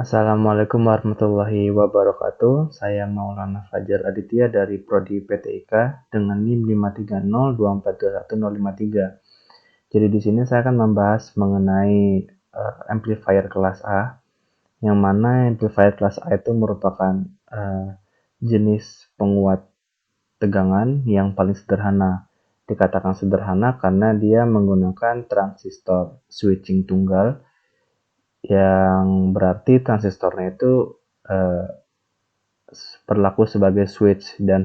Assalamualaikum warahmatullahi wabarakatuh. Saya Maulana Fajar Aditya dari Prodi PTIK dengan NIM 53024210053. Jadi di sini saya akan membahas mengenai amplifier kelas A, yang mana amplifier kelas A itu merupakan jenis penguat tegangan yang paling sederhana. Dikatakan sederhana karena dia menggunakan transistor switching tunggal, yang berarti transistornya itu berlaku sebagai switch dan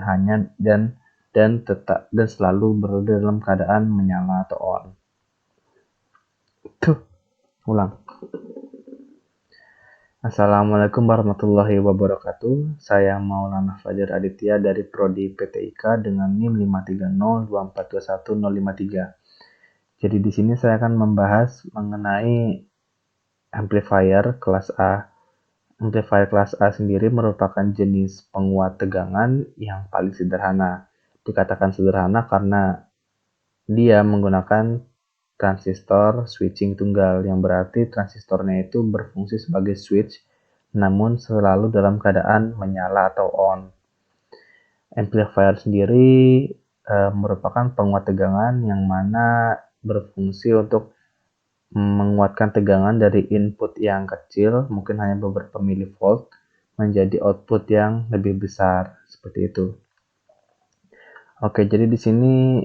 selalu berada dalam keadaan menyala atau on. Ulang. Assalamualaikum warahmatullahi wabarakatuh. Saya Maulana Fajar Aditya dari Prodi PTIK dengan NIM 53024210053. Jadi di sini saya akan membahas mengenai amplifier kelas A. Amplifier kelas A sendiri merupakan jenis penguat tegangan yang paling sederhana. Dikatakan sederhana karena dia menggunakan transistor switching tunggal, yang berarti transistornya itu berfungsi sebagai switch namun selalu dalam keadaan menyala atau on. Amplifier sendiri merupakan penguat tegangan yang mana berfungsi untuk menguatkan tegangan dari input yang kecil, mungkin hanya beberapa milivolt, menjadi output yang lebih besar, seperti itu. Oke, jadi di sini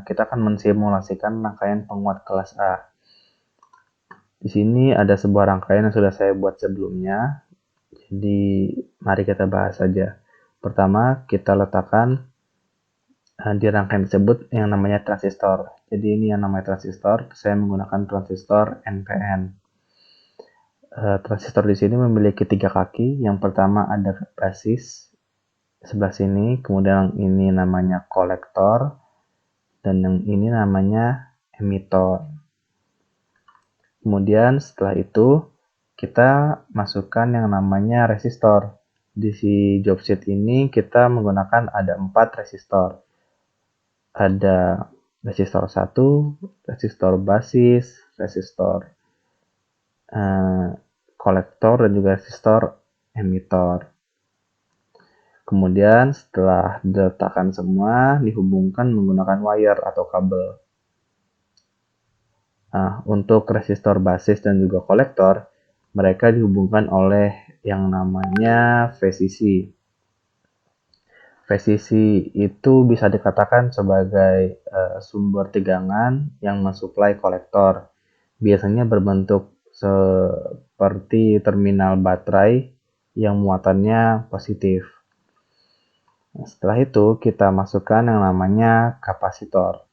kita akan mensimulasikan rangkaian penguat kelas A. Di sini ada sebuah rangkaian yang sudah saya buat sebelumnya, jadi mari kita bahas saja. Pertama, kita letakkan di rangkaian tersebut yang namanya transistor. Jadi ini yang namanya transistor, saya menggunakan transistor NPN. Transistor di sini memiliki 3 kaki. Yang pertama ada basis sebelah sini, kemudian ini namanya kolektor, dan yang ini namanya emitor. Kemudian setelah itu kita masukkan yang namanya resistor. Di job sheet ini kita menggunakan ada 4 resistor. Ada resistor 1, resistor basis, resistor kolektor, dan juga resistor emitor. Kemudian setelah diletakkan semua, dihubungkan menggunakan wire atau kabel. Nah, untuk resistor basis dan juga kolektor, mereka dihubungkan oleh yang namanya VCC. VCC itu bisa dikatakan sebagai sumber tegangan yang mensuplai kolektor. Biasanya berbentuk seperti terminal baterai yang muatannya positif. Setelah itu kita masukkan yang namanya kapasitor.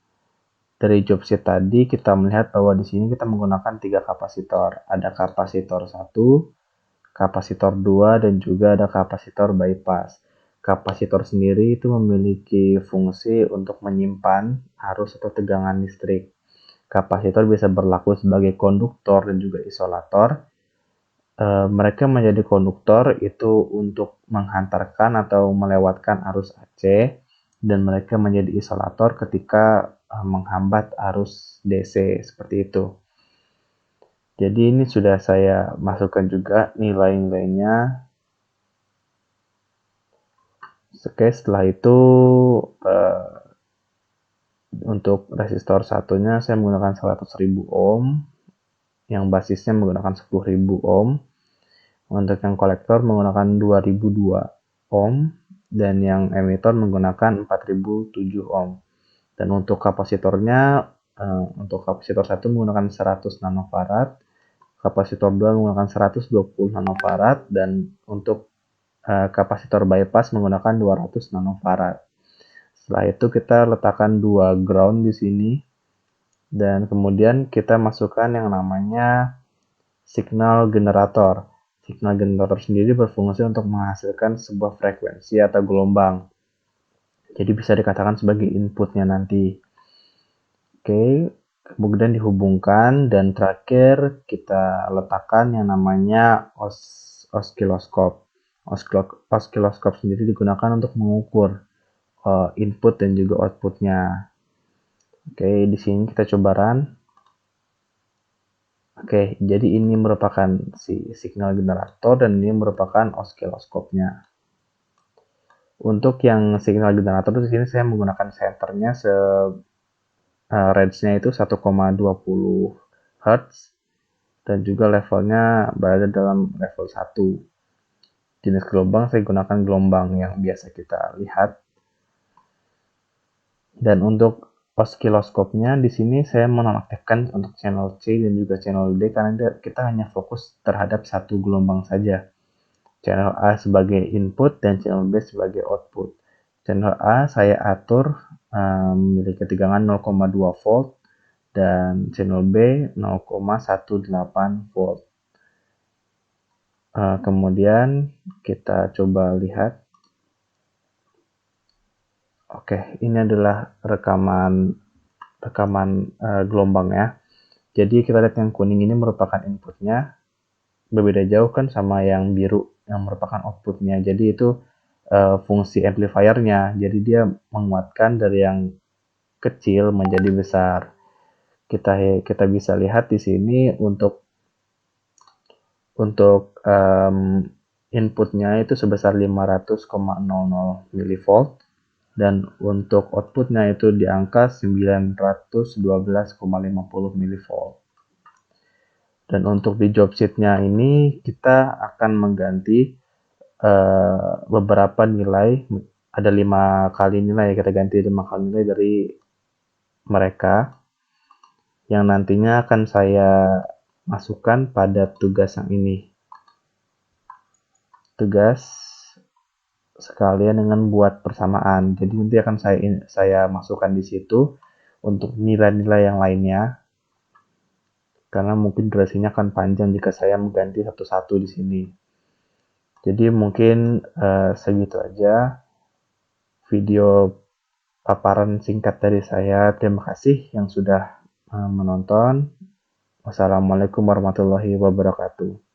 Dari job sheet tadi kita melihat bahwa di sini kita menggunakan 3 kapasitor. Ada kapasitor 1, kapasitor 2, dan juga ada kapasitor bypass. Kapasitor sendiri itu memiliki fungsi untuk menyimpan arus atau tegangan listrik. Kapasitor bisa berlaku sebagai konduktor dan juga isolator. Mereka menjadi konduktor itu untuk menghantarkan atau melewatkan arus AC, dan mereka menjadi isolator ketika menghambat arus DC, seperti itu. Jadi ini sudah saya masukkan juga nilai-nilainya. Oke, setelah itu untuk resistor satunya saya menggunakan 100.000 ohm, yang basisnya menggunakan 10.000 ohm. Untuk yang kolektor menggunakan 2002 ohm, dan yang emitor menggunakan 4007 ohm. Dan untuk kapasitornya, untuk kapasitor 1 menggunakan 100 nanofarad, kapasitor 2 menggunakan 120 nanofarad, dan untuk kapasitor bypass menggunakan 200 nanofarad. Setelah itu kita letakkan 2 ground di sini, dan kemudian kita masukkan yang namanya signal generator. Signal generator sendiri berfungsi untuk menghasilkan sebuah frekuensi atau gelombang. Jadi bisa dikatakan sebagai inputnya nanti. Oke, kemudian dihubungkan, dan terakhir kita letakkan yang namanya oskiloskop. Oskiloskop sendiri digunakan untuk mengukur input dan juga outputnya. Oke, di sini kita coba run. Oke, jadi ini merupakan si signal generator dan ini merupakan osiloskopnya. Untuk yang signal generator di sini saya menggunakan senternya range-nya itu 1,20 Hz dan juga levelnya berada dalam level 1. Jenis gelombang saya gunakan gelombang yang biasa kita lihat. Dan untuk osiloskopnya di sini saya menonaktifkan untuk channel C dan juga channel D karena kita hanya fokus terhadap satu gelombang saja. Channel A sebagai input dan channel B sebagai output. Channel A saya atur memiliki tegangan 0,2 volt dan channel B 0,18 volt. Kemudian kita coba lihat. Oke, ini adalah rekaman gelombangnya. Jadi kita lihat yang kuning ini merupakan inputnya, berbeda jauh kan sama yang biru yang merupakan outputnya. Jadi itu fungsi amplifiernya. Jadi dia menguatkan dari yang kecil menjadi besar. Kita bisa lihat di sini untuk inputnya itu sebesar 500,00 mV dan untuk outputnya itu di angka 912,50 mV. Dan untuk di job sheet-nya ini kita akan mengganti beberapa nilai, ada 5 kali nilai, kita ganti 5 kali nilai dari mereka yang nantinya akan saya masukkan pada tugas yang ini. Tugas sekalian dengan buat persamaan. Jadi nanti akan saya masukkan di situ untuk nilai-nilai yang lainnya. Karena mungkin durasinya akan panjang jika saya mengganti satu-satu di sini. Jadi mungkin segitu aja video paparan singkat dari saya. Terima kasih yang sudah menonton. Wassalamualaikum warahmatullahi wabarakatuh.